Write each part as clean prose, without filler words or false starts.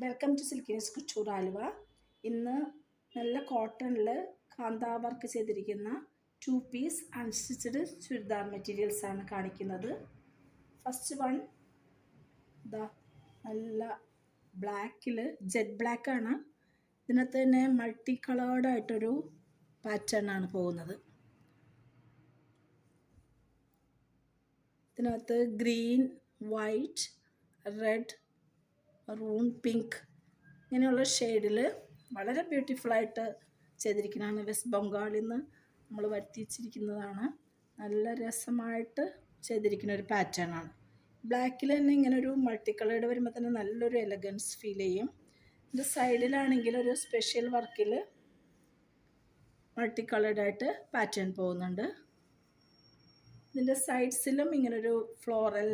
Welcome to Silkiness Couture Aluva. ഇന്ന് നല്ല കോട്ടണിൽ കാന്താ വർക്ക് ചെയ്തിരിക്കുന്ന 2 പീസ് അൺസ്റ്റിച്ചഡ് ചുരിദാർ മെറ്റീരിയൽസ് ആണ് കാണിക്കുന്നത്. ഫസ്റ്റ് വൺ നല്ല ബ്ലാക്കിൽ ജെറ്റ് ബ്ലാക്ക് ആണ്. ഇതിനകത്ത് തന്നെ മൾട്ടി കളേർഡ് ആയിട്ടൊരു പാറ്റേൺ ആണ് പോകുന്നത്. ഇതിനകത്ത് green, white, red, maroon, pink ഇങ്ങനെയുള്ള ഷെയ്ഡിൽ വളരെ ബ്യൂട്ടിഫുള്ളായിട്ട് ചെയ്തിരിക്കുന്നതാണ്. വെസ്റ്റ് ബംഗാളിൽ നിന്ന് നമ്മൾ വരുത്തിച്ചിരിക്കുന്നതാണ്. നല്ല രസമായിട്ട് ചെയ്തിരിക്കുന്ന ഒരു പാറ്റേൺ ആണ്. ബ്ലാക്കിൽ തന്നെ ഇങ്ങനെ ഒരു മൾട്ടി കളേർഡ് വരുമ്പോൾ തന്നെ നല്ലൊരു എലഗൻസ് ഫീൽ ചെയ്യും. ഇതിൻ്റെ സൈഡിലാണെങ്കിൽ ഒരു സ്പെഷ്യൽ വർക്കിൽ മൾട്ടി കളേർഡായിട്ട് പാറ്റേൺ പോകുന്നുണ്ട്. ഇതിൻ്റെ സൈഡ്സിലും ഇങ്ങനൊരു ഫ്ലോറൽ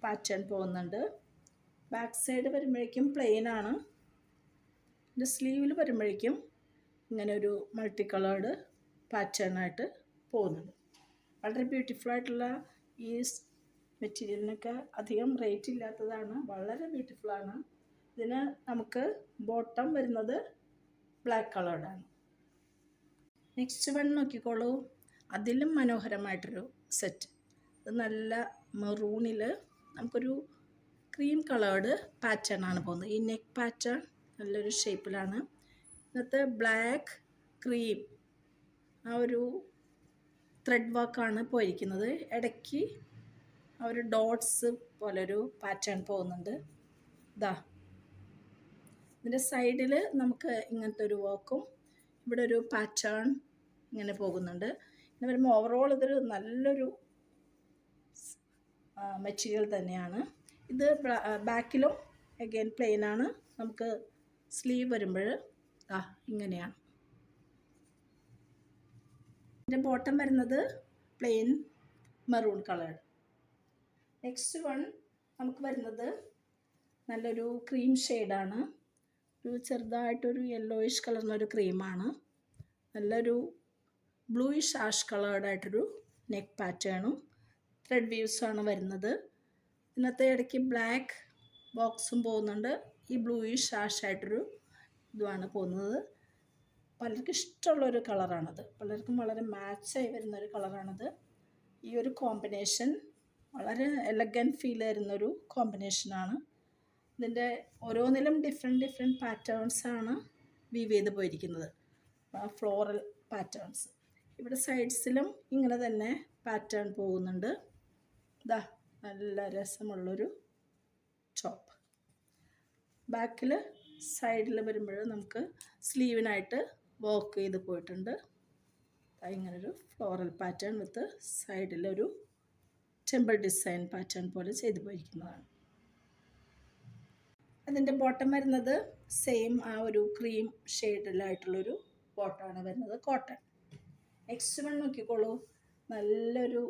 പാറ്റേൺ പോകുന്നുണ്ട്. ബാക്ക് സൈഡ് വരുമ്പോഴേക്കും പ്ലെയിൻ ആണ്. ഇതിൻ്റെ സ്ലീവിൽ വരുമ്പോഴേക്കും ഇങ്ങനെ ഒരു മൾട്ടി കളേർഡ് പാറ്റേൺ ആയിട്ട് പോകുന്നുണ്ട്. വളരെ ബ്യൂട്ടിഫുൾ ആയിട്ടുള്ള ഈ മെറ്റീരിയലിനൊക്കെ അധികം റേറ്റ് ഇല്ലാത്തതാണ്. വളരെ ബ്യൂട്ടിഫുള്ളാണ്. ഇതിന് നമുക്ക് ബോട്ടം വരുന്നത് ബ്ലാക്ക് കളേർഡാണ്. നെക്സ്റ്റ് വൺ നോക്കിക്കോളൂ. അതിലും മനോഹരമായിട്ടൊരു സെറ്റ്. ഇത് നല്ല മെറൂണിൽ നമുക്കൊരു ക്രീം കളേർഡ് പാറ്റേൺ ആണ് പോകുന്നത്. ഈ നെക്ക് പാറ്റേൺ നല്ലൊരു ഷേപ്പിലാണ്. ഇന്നത്തെ ബ്ലാക്ക് ക്രീം ആ ഒരു ത്രെഡ് വർക്കാണ് പോയിരിക്കുന്നത്. ഇടയ്ക്ക് ആ ഒരു ഡോട്ട്സ് പോലൊരു പാറ്റേൺ പോകുന്നുണ്ട്. ഇതിൻ്റെ സൈഡിൽ നമുക്ക് ഇങ്ങനത്തെ ഒരു വർക്കും ഇവിടെ ഒരു പാറ്റേൺ ഇങ്ങനെ പോകുന്നുണ്ട്. ഇങ്ങനെ വരുമ്പോൾ ഓവറോൾ ഇതൊരു നല്ലൊരു മെറ്റീരിയൽ തന്നെയാണ്. ഇത് ബാക്കിലും അഗെയിൻ പ്ലെയിൻ ആണ്. നമുക്ക് സ്ലീവ് വരുമ്പോൾ ഇങ്ങനെയാണ്. ഇതിൻ്റെ ബോട്ടം വരുന്നത് plain maroon colour. Next one നമുക്ക് വരുന്നത് നല്ലൊരു ക്രീം ഷെയ്ഡാണ്. ഒരു ചെറുതായിട്ടൊരു യെല്ലോയിഷ് കളറിനൊരു ക്രീമാണ്. നല്ലൊരു ബ്ലൂയിഷ് ആഷ് കളേർഡായിട്ടൊരു നെക്ക് പാറ്റേണും ത്രെഡ് വ്യൂസാണ് വരുന്നത്. ഇതിനകത്ത് ഇടയ്ക്ക് ബ്ലാക്ക് ബോക്സും പോകുന്നുണ്ട്. ഈ ബ്ലൂയിഷ് ആഷായിട്ടൊരു ഇതുമാണ് പോകുന്നത്. പലർക്കും ഇഷ്ടമുള്ളൊരു കളറാണത്. പലർക്കും വളരെ മാച്ചായി വരുന്നൊരു കളറാണത്. ഈ ഒരു കോമ്പിനേഷൻ വളരെ എലഗൻറ്റ് ഫീൽ തരുന്നൊരു കോമ്പിനേഷനാണ്. ഇതിൻ്റെ ഓരോന്നിലും ഡിഫറെൻറ്റ് പാറ്റേൺസാണ് വീവ് ചെയ്ത് പോയിരിക്കുന്നത്. Floral patterns. ഇവിടെ സൈഡ്സിലും ഇങ്ങനെ തന്നെ പാറ്റേൺ പോകുന്നുണ്ട്. നല്ല രസമുള്ളൊരു ടോപ്പ്. ബാക്കിൽ സൈഡിൽ വരുമ്പോൾ നമുക്ക് സ്ലീവിനായിട്ട് വർക്ക് ചെയ്ത് പോയിട്ടുണ്ട്. ഇങ്ങനൊരു ഫ്ലോറൽ പാറ്റേൺ വിത്ത് സൈഡിലൊരു ടെമ്പിൾ ഡിസൈൻ പാറ്റേൺ പോലെ ചെയ്ത് പോയിരിക്കുന്നതാണ്. അതിൻ്റെ ബോട്ടം വരുന്നത് സെയിം ആ ഒരു ക്രീം ഷെയ്ഡിലായിട്ടുള്ളൊരു ബോട്ടമാണ് വരുന്നത്, കോട്ടൺ. നെക്സ്റ്റ് വൺ നോക്കിക്കോളൂ. നല്ലൊരു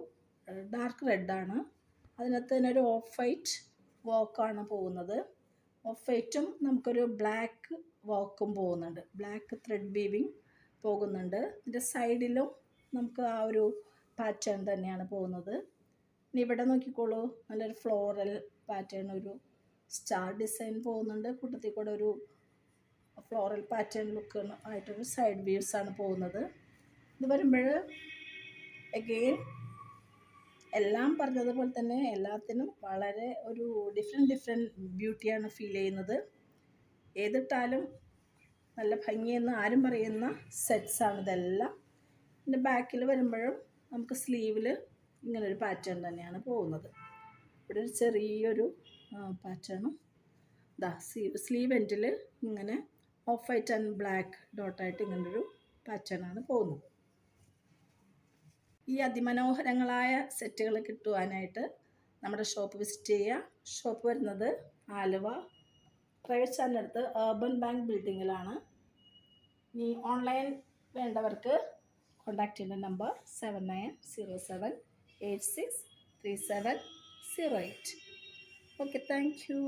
ഡാർക്ക് റെഡാണ്. അതിനകത്ത് തന്നെ ഒരു ഓഫ് വൈറ്റ് വർക്കാണ് പോകുന്നത്. ഓഫ് വൈറ്റും നമുക്കൊരു ബ്ലാക്ക് വർക്കും പോകുന്നുണ്ട്. ബ്ലാക്ക് ത്രെഡ് വീവിങ് പോകുന്നുണ്ട്. ഇതിൻ്റെ സൈഡിലും നമുക്ക് ആ ഒരു പാറ്റേൺ തന്നെയാണ് പോകുന്നത്. ഇനി ഇവിടെ നോക്കിക്കോളൂ. നല്ലൊരു ഫ്ലോറൽ പാറ്റേൺ, ഒരു സ്റ്റാർ ഡിസൈൻ പോകുന്നുണ്ട്. കൂട്ടത്തിൽ കൂടെ ഒരു ഫ്ലോറൽ പാറ്റേൺ ലുക്ക് ആയിട്ടൊരു സൈഡ് വ്യൂസാണ് പോകുന്നത്. ഇത് വരുമ്പോൾ അഗെയിൻ എല്ലാം പറഞ്ഞതുപോലെ തന്നെ എല്ലാത്തിനും വളരെ ഒരു ഡിഫറെൻറ്റ് ബ്യൂട്ടിയാണ് ഫീൽ ചെയ്യുന്നത്. ഏതിട്ടാലും നല്ല ഭംഗിയെന്ന് ആരും പറയുന്ന സെറ്റ്സാണ് ഇതെല്ലാം. പിന്നെ ബാക്കിൽ വരുമ്പോഴും നമുക്ക് സ്ലീവിൽ ഇങ്ങനൊരു പാറ്റേൺ തന്നെയാണ് പോകുന്നത്. ഇവിടെ ഒരു ചെറിയൊരു പാറ്റേണും സ്ലീവ് എൻഡിൽ ഇങ്ങനെ ഓഫ് വൈറ്റ് ആൻഡ് ബ്ലാക്ക് ഡോട്ടായിട്ട് ഇങ്ങനൊരു പാറ്റേണാണ് പോകുന്നത്. ഈ അതിമനോഹരങ്ങളായ സെറ്റുകൾ കിട്ടുവാനായിട്ട് നമ്മുടെ ഷോപ്പ് വിസിറ്റ് ചെയ്യുക. ഷോപ്പ് വരുന്നത് ആലുവ പ്രൈവറ്റ് സ്റ്റാൻഡിനടുത്ത് അർബൻ ബാങ്ക് ബിൽഡിങ്ങിലാണ്. ഇനി ഓൺലൈൻ വേണ്ടവർക്ക് കോൺടാക്റ്റ് ചെയ്യുന്ന നമ്പർ 7907863708. Okay, thank you.